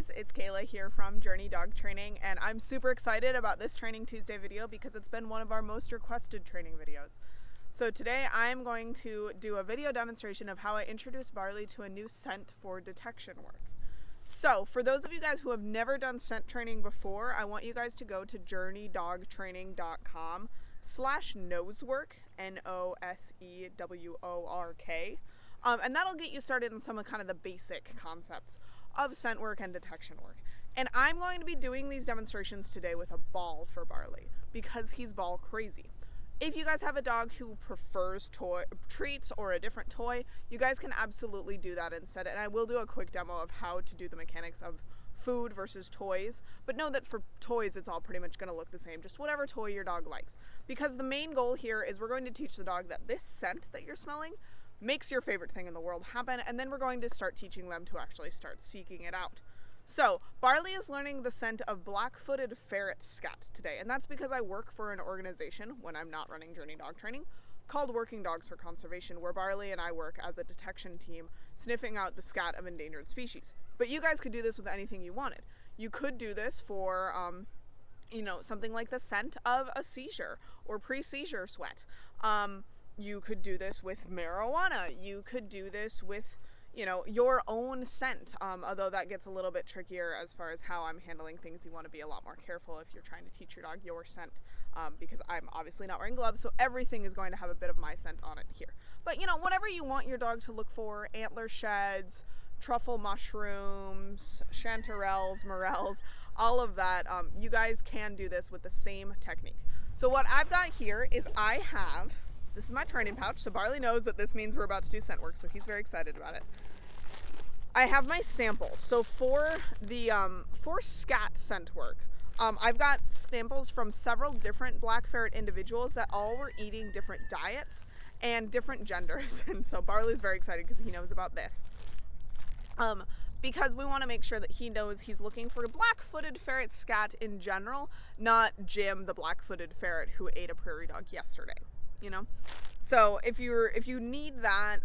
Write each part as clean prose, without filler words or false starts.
guys, it's Kayla here from Journey Dog Training, and I'm super excited about this Training Tuesday video because it's been one of our most requested training videos. So today I'm going to do a video demonstration of how I introduced Barley to a new scent for detection work. So for those of you guys who have never done scent training before, I want you guys to go to journeydogtraining.com/nosework, NOSEWORK. And that'll get you started in some of kind of the basic concepts of scent work and detection work. And I'm going to be doing these demonstrations today with a ball for Barley because he's ball crazy. If you guys have a dog who prefers treats or a different toy, you guys can absolutely do that instead. And I will do a quick demo of how to do the mechanics of food versus toys. But know that for toys, it's all pretty much going to look the same, just whatever toy your dog likes. Because the main goal here is we're going to teach the dog that this scent that you're smelling makes your favorite thing in the world happen, and then we're going to start teaching them to actually start seeking it out. So Barley is learning the scent of black-footed ferret scat today, and that's because I work for an organization when I'm not running Journey Dog Training called Working Dogs for Conservation, where Barley and I work as a detection team sniffing out the scat of endangered species. But you guys could do this with anything you wanted. You could do this for something like the scent of a seizure or pre-seizure sweat. You could do this with marijuana. You could do this with, your own scent, although that gets a little bit trickier as far as how I'm handling things. You want to be a lot more careful if you're trying to teach your dog your scent, because I'm obviously not wearing gloves, so everything is going to have a bit of my scent on it here. But, whatever you want your dog to look for, antler sheds, truffle mushrooms, chanterelles, morels, all of that, you guys can do this with the same technique. So what I've got here is this is my training pouch, so Barley knows that this means we're about to do scent work, so he's very excited about it. I have my samples. So for the for scat scent work, I've got samples from several different black ferret individuals that all were eating different diets and different genders, and so Barley's very excited because he knows about this. Because we want to make sure that he knows he's looking for black-footed ferret scat in general, not Jim, the black-footed ferret who ate a prairie dog yesterday. So if you need that,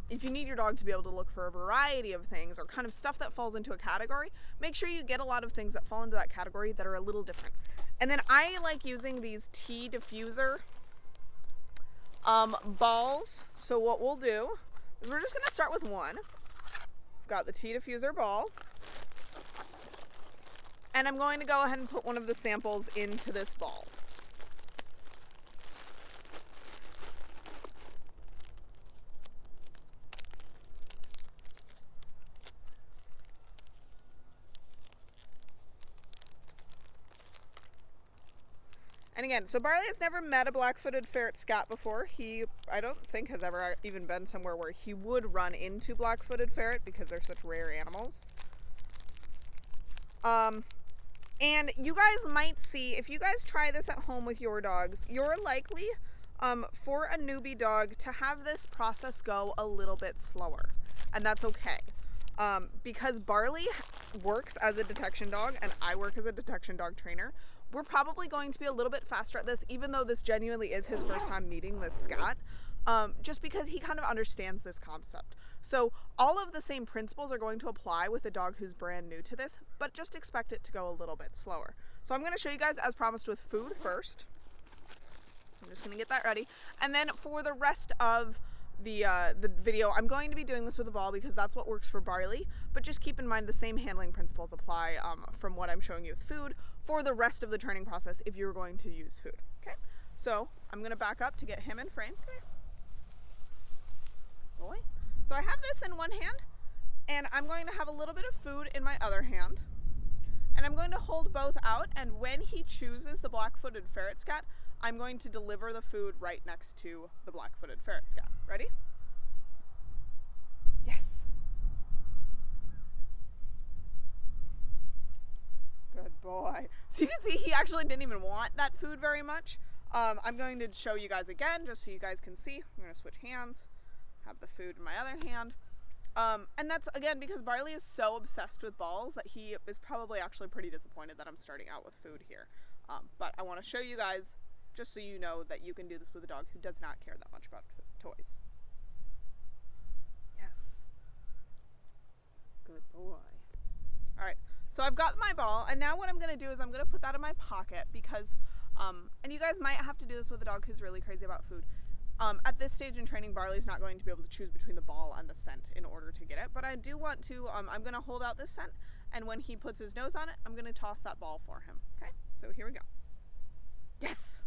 if you need your dog to be able to look for a variety of things or kind of stuff that falls into a category, make sure you get a lot of things that fall into that category that are a little different. And then I like using these tea diffuser balls. So what we'll do is we're just going to start with one. I've got the tea diffuser ball, and I'm going to go ahead and put one of the samples into this ball. And again, so Barley has never met a black-footed ferret scat before. I don't think has ever even been somewhere where he would run into black-footed ferret because they're such rare animals. And you guys might see, if you guys try this at home with your dogs, you're likely, for a newbie dog, to have this process go a little bit slower. And that's okay. Because Barley works as a detection dog and I work as a detection dog trainer, we're probably going to be a little bit faster at this, even though this genuinely is his first time meeting this scat, just because he kind of understands this concept. So all of the same principles are going to apply with a dog who's brand new to this, but just expect it to go a little bit slower. So I'm going to show you guys, as promised, with food first. I'm just going to get that ready. And then for the rest of the video, I'm going to be doing this with a ball because that's what works for Barley, but just keep in mind the same handling principles apply from what I'm showing you with food for the rest of the training process if you're going to use food. Okay, so I'm going to back up to get him in frame. Boy. So I have this in one hand, and I'm going to have a little bit of food in my other hand, and I'm going to hold both out, and when he chooses the black-footed ferret scat, I'm going to deliver the food right next to the black-footed ferret scat. Ready? Yes. Good boy. So you can see he actually didn't even want that food very much. I'm going to show you guys again just so you guys can see. I'm going to switch hands, have the food in my other hand. And that's, again, because Barley is so obsessed with balls that he is probably actually pretty disappointed that I'm starting out with food here. But I want to show you guys just so you know that you can do this with a dog who does not care that much about toys. Yes. Good boy. All right, so I've got my ball, and now what I'm gonna do is I'm gonna put that in my pocket because, and you guys might have to do this with a dog who's really crazy about food. At this stage in training, Barley's not going to be able to choose between the ball and the scent in order to get it, but I do want to, I'm gonna hold out this scent, and when he puts his nose on it, I'm gonna toss that ball for him, okay? So here we go. Yes!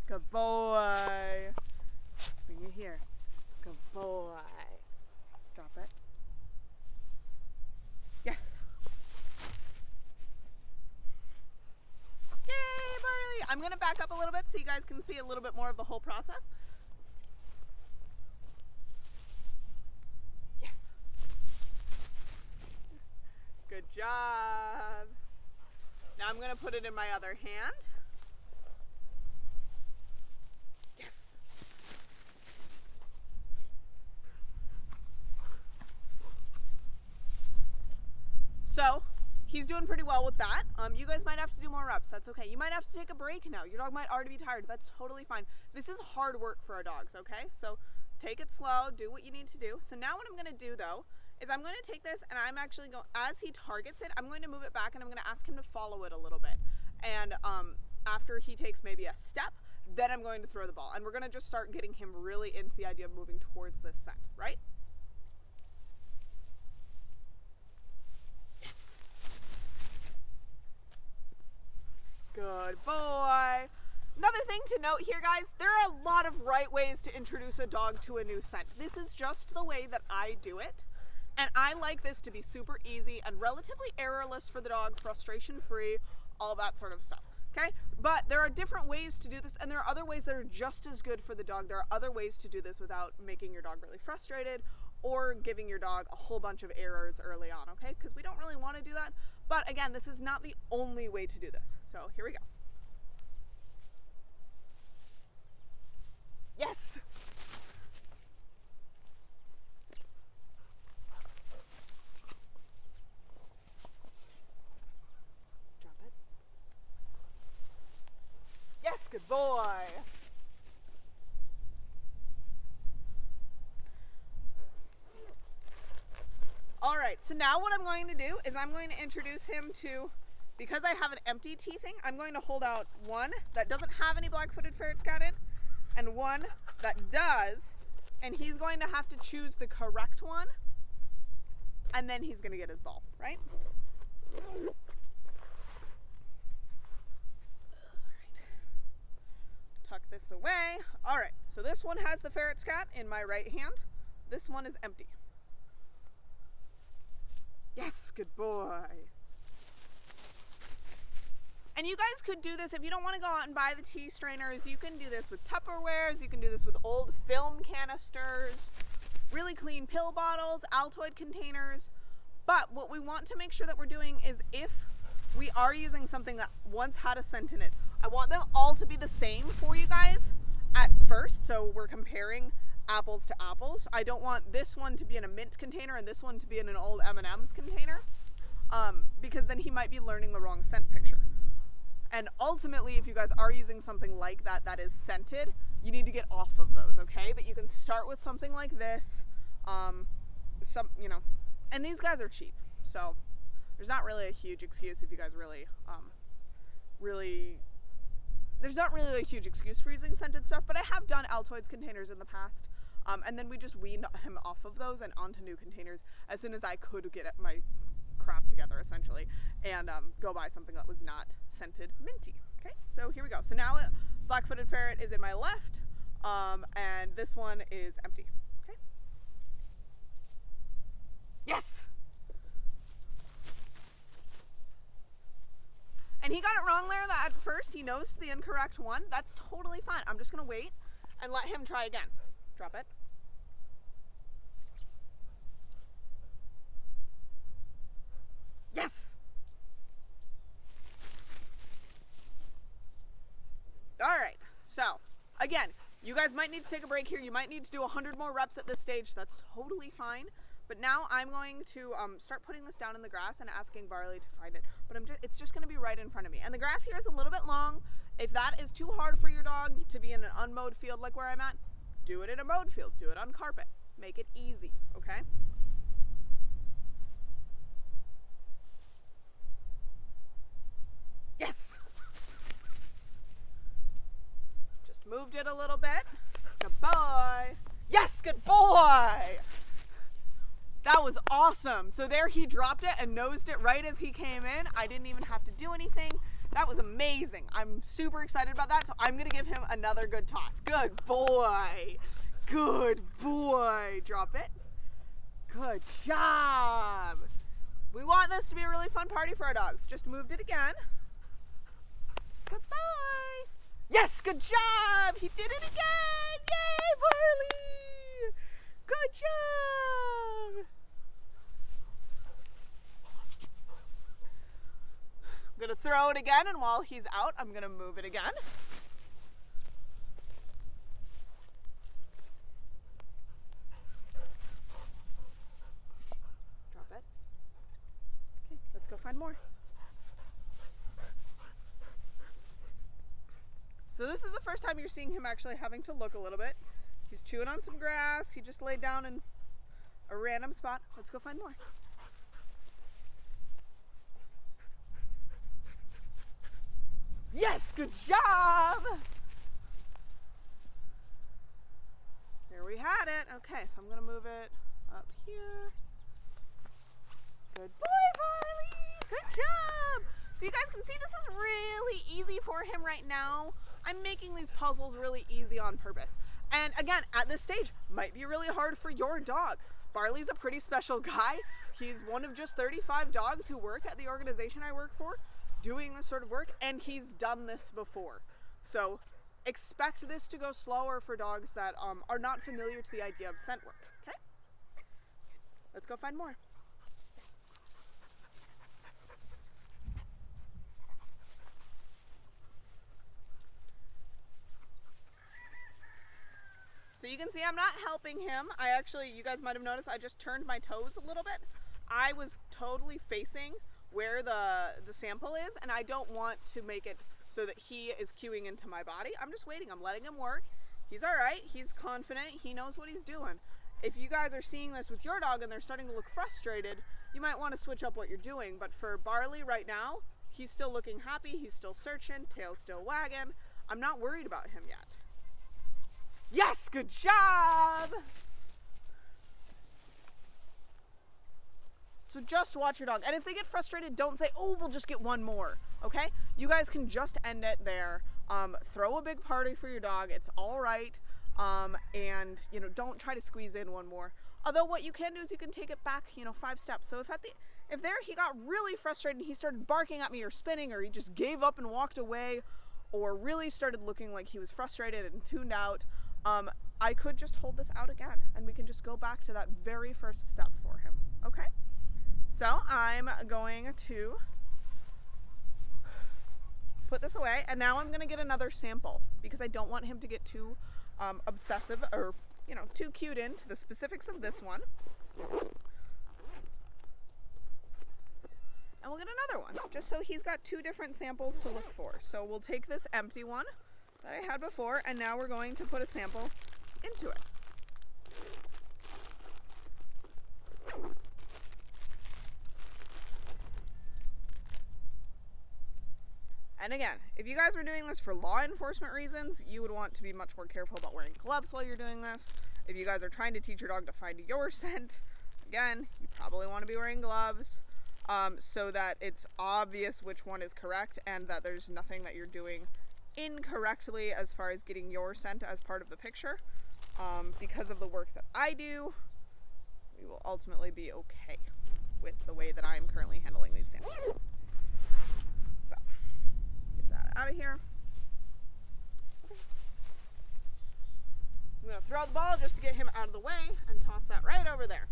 Good boy. Bring it here. Good boy. Drop it. Yes. Yay, Barley. I'm going to back up a little bit so you guys can see a little bit more of the whole process. Yes. Good job. Now I'm going to put it in my other hand. So he's doing pretty well with that. You guys might have to do more reps. That's okay. You might have to take a break now. Your dog might already be tired. That's totally fine. This is hard work for our dogs, okay? So take it slow. Do what you need to do. So now what I'm going to do, though, is I'm going to take this and I'm actually going, as he targets it, I'm going to move it back and I'm going to ask him to follow it a little bit. And after he takes maybe a step, then I'm going to throw the ball. And we're going to just start getting him really into the idea of moving towards this scent, right? Good boy. Another thing to note here, guys, there are a lot of right ways to introduce a dog to a new scent. This is just the way that I do it. And I like this to be super easy and relatively errorless for the dog, frustration-free, all that sort of stuff. Okay? But there are different ways to do this, and there are other ways that are just as good for the dog. There are other ways to do this without making your dog really frustrated or giving your dog a whole bunch of errors early on, okay? Because we don't really want to do that. But again, this is not the only way to do this. So here we go. Yes! Drop it. Yes, good boy. All right, so now what I'm going to do is I'm going to introduce him to, because I have an empty teething, I'm going to hold out one that doesn't have any black-footed ferret scat in, and one that does, and he's going to have to choose the correct one, and then he's going to get his ball, right? All right. Tuck this away. All right, so this one has the ferret scat in my right hand. This one is empty. Yes, good boy. And you guys could do this, if you don't want to go out and buy the tea strainers, you can do this with Tupperwares, you can do this with old film canisters, really clean pill bottles, Altoid containers. But what we want to make sure that we're doing is if we are using something that once had a scent in it, I want them all to be the same for you guys at first, so we're comparing apples to apples. I don't want this one to be in a mint container and this one to be in an old M&M's container, because then he might be learning the wrong scent picture. And ultimately, if you guys are using something like that that is scented, you need to get off of those, okay? But you can start with something like this, and these guys are cheap, so there's not really a huge excuse if you guys there's not really a huge excuse for using scented stuff, but I have done Altoids containers in the past, and then we just weaned him off of those and onto new containers as soon as I could get my crap together, essentially, and go buy something that was not scented minty. Okay, so here we go. So now black-footed ferret is in my left, and this one is empty. Okay. Yes! And he got it wrong there, that at first he knows the incorrect one. That's totally fine. I'm just gonna wait and let him try again. Drop it. Yes! All right, so again, you guys might need to take a break here. You might need to do 100 more reps at this stage. That's totally fine. But now I'm going to start putting this down in the grass and asking Barley to find it. But it's just gonna be right in front of me. And the grass here is a little bit long. If that is too hard for your dog to be in an unmowed field like where I'm at, Do it in a mowed field. Do it on carpet. Make it easy, okay? Yes! Just moved it a little bit. Good boy. Yes, good boy! That was awesome. So there he dropped it and nosed it right as he came in. I didn't even have to do anything. That was amazing. I'm super excited about that, so I'm gonna give him another good toss. Good boy. Good boy. Drop it. Good job. We want this to be a really fun party for our dogs. Just moved it again. Good boy. Yes, good job. He did it again. Yay, Barley. Good job. I'm gonna throw it again, and while he's out, I'm gonna move it again. Drop it. Okay, let's go find more. So this is the first time you're seeing him actually having to look a little bit. He's chewing on some grass. He just laid down in a random spot. Let's go find more. Yes, good job! There we had it. Okay, so I'm gonna move it up here. Good boy, Barley! Good job! So you guys can see this is really easy for him right now. I'm making these puzzles really easy on purpose. And again, at this stage, might be really hard for your dog. Barley's a pretty special guy. He's one of just 35 dogs who work at the organization I work for, doing this sort of work, and he's done this before. So expect this to go slower for dogs that are not familiar to the idea of scent work, okay? Let's go find more. So you can see I'm not helping him. You guys might have noticed, I just turned my toes a little bit. I was totally facing where the sample is, and I don't want to make it so that he is cueing into my body. I'm just waiting. I'm letting him work. He's all right. He's confident. He knows what he's doing. If you guys are seeing this with your dog and they're starting to look frustrated, you might want to switch up what you're doing. But for Barley right now, he's still looking happy. He's still searching. Tail's still wagging. I'm not worried about him yet. Yes, good job! So just watch your dog. And if they get frustrated, don't say, oh, we'll just get one more, okay? You guys can just end it there. Throw a big party for your dog. It's all right. And, don't try to squeeze in one more. Although what you can do is you can take it back, 5 steps. So if there he got really frustrated and he started barking at me or spinning, or he just gave up and walked away, or really started looking like he was frustrated and tuned out, I could just hold this out again and we can just go back to that very first step for him, okay? So I'm going to put this away, and now I'm going to get another sample because I don't want him to get too obsessive or, too cued into the specifics of this one. And we'll get another one, just so he's got 2 different samples to look for. So we'll take this empty one that I had before, and now we're going to put a sample into it. And again, if you guys were doing this for law enforcement reasons, you would want to be much more careful about wearing gloves while you're doing this. If you guys are trying to teach your dog to find your scent, again, you probably want to be wearing gloves so that it's obvious which one is correct and that there's nothing that you're doing incorrectly as far as getting your scent as part of the picture. Because of the work that I do, we will ultimately be okay with the way that I am currently handling these samples. So, get that out of here. Okay. I'm going to throw the ball just to get him out of the way and toss that right over there.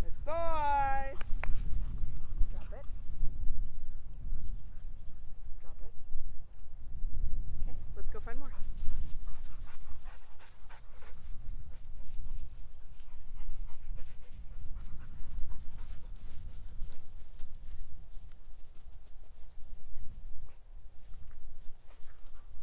Good boy. Drop it. Drop it. Okay, let's go find more.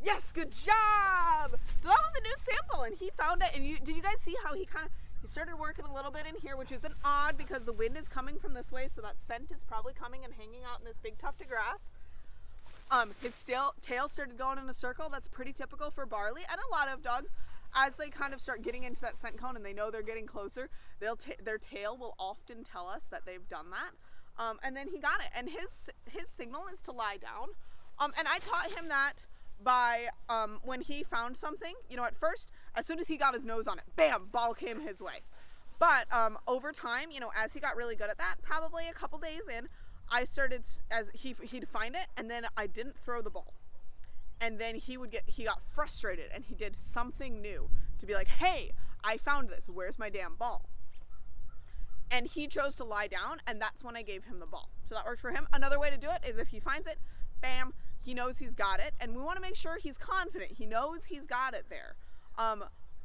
Yes, good job! So that was a new sample, and he found it. And did you guys see how he started working a little bit in here, which isn't odd because the wind is coming from this way, so that scent is probably coming and hanging out in this big tuft of grass. His tail started going in a circle. That's pretty typical for Barley, and a lot of dogs, as they kind of start getting into that scent cone and they know they're getting closer, their tail will often tell us that they've done that. And then he got it, and his signal is to lie down. And I taught him that by when he found something, at first, as soon as he got his nose on it, bam, ball came his way. But over time, as he got really good at that, probably a couple days in, I started, he'd find it, and then I didn't throw the ball. And then he got frustrated, and he did something new to be like, hey, I found this, where's my damn ball? And he chose to lie down, and that's when I gave him the ball. So that worked for him. Another way to do it is if he finds it, bam, he knows he's got it, and we want to make sure he's confident. He knows he's got it there.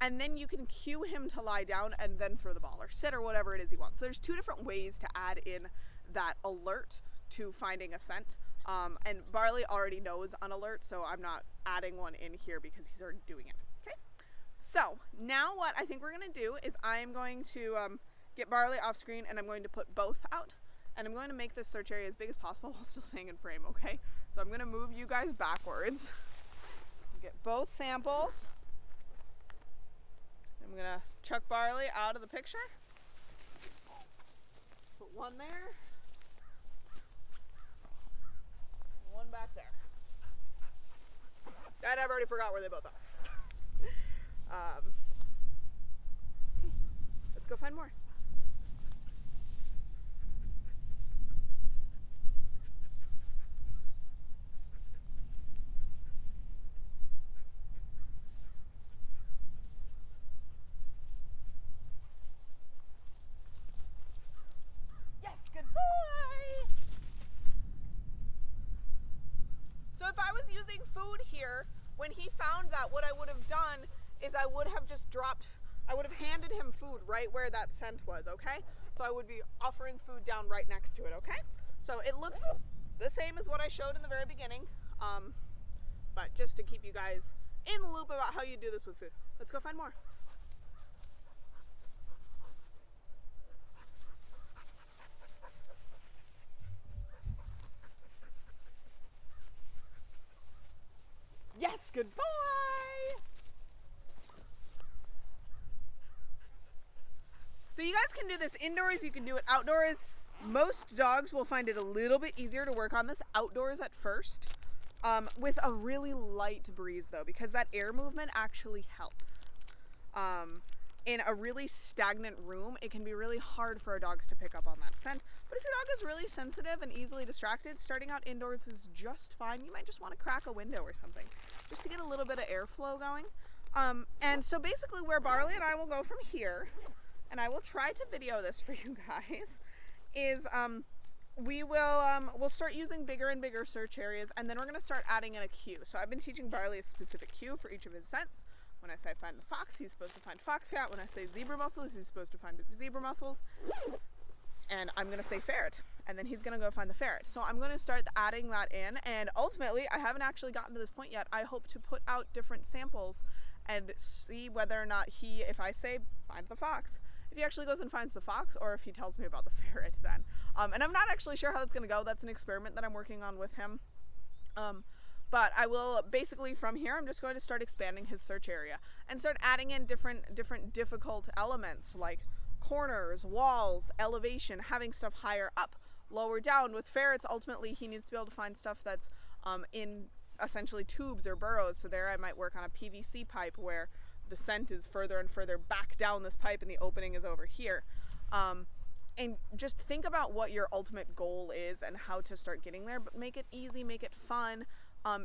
And then you can cue him to lie down and then throw the ball or sit or whatever it is he wants. So there's 2 different ways to add in that alert to finding a scent. And Barley already knows an alert, so I'm not adding one in here because he's already doing it. Okay. So now what I think we're going to do is I'm going to get Barley off screen, and I'm going to put both out. And I'm going to make this search area as big as possible while still staying in frame, okay? So I'm going to move you guys backwards. Get both samples. I'm going to chuck Barley out of the picture. Put one there. One back there. And I've already forgot where they both are. Let's go find more. So if I was using food here, when he found that, what I would have done is I would have handed him food right where that scent was, okay? So I would be offering food down right next to it, okay? So it looks the same as what I showed in the very beginning, but just to keep you guys in the loop about how you do this with food. Let's go find more. Yes, good boy! So you guys can do this indoors, you can do it outdoors. Most dogs will find it a little bit easier to work on this outdoors at first, with a really light breeze though, because that air movement actually helps. In a really stagnant room, it can be really hard for our dogs to pick up on that scent. But if your dog is really sensitive and easily distracted, starting out indoors is just fine. You might just want to crack a window or something, just to get a little bit of airflow going. And so basically where Barley and I will go from here, and I will try to video this for you guys, is we'll start using bigger and bigger search areas, and then we're going to start adding in a cue. So I've been teaching Barley a specific cue for each of his scents. When I say find the fox, he's supposed to find foxcat. When I say zebra mussels, he's supposed to find zebra mussels. And I'm going to say ferret, and then he's going to go find the ferret. So I'm going to start adding that in, and ultimately, I haven't actually gotten to this point yet. I hope to put out different samples and see whether or not if I say find the fox, if he actually goes and finds the fox, or if he tells me about the ferret then. And I'm not actually sure how that's going to go. That's an experiment that I'm working on with him. But I will basically from here, I'm just going to start expanding his search area and start adding in different difficult elements like corners, walls, elevation, having stuff higher up, lower down. With ferrets, ultimately he needs to be able to find stuff that's in essentially tubes or burrows. So there I might work on a PVC pipe where the scent is further and further back down this pipe and the opening is over here. And just think about what your ultimate goal is and how to start getting there, but make it easy, make it fun.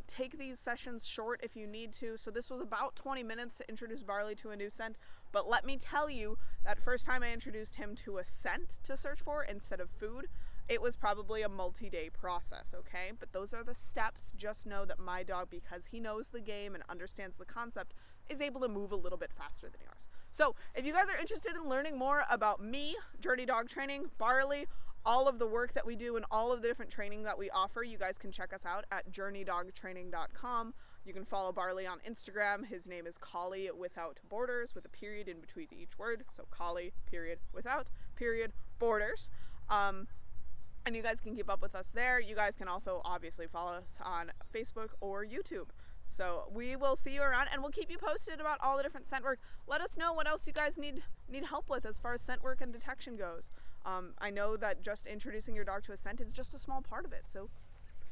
Take these sessions short if you need to. So this was about 20 minutes to introduce Barley to a new scent, but let me tell you, that first time I introduced him to a scent to search for instead of food, it was probably a multi-day process, okay? But those are the steps. Just know that my dog, because he knows the game and understands the concept, is able to move a little bit faster than yours. So if you guys are interested in learning more about me, Journey Dog Training, Barley, all of the work that we do and all of the different training that we offer, you guys can check us out at journeydogtraining.com. You can follow Barley on Instagram. His name is Collie without borders, with a period in between each word. So Collie, period, without, period, borders. And you guys can keep up with us there. You guys can also obviously follow us on Facebook or YouTube. So we will see you around, and we'll keep you posted about all the different scent work. Let us know what else you guys need help with as far as scent work and detection goes. I know that just introducing your dog to a scent is just a small part of it. So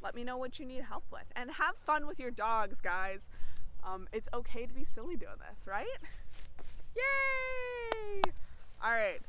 let me know what you need help with. And have fun with your dogs, guys. It's okay to be silly doing this, right? Yay! All right.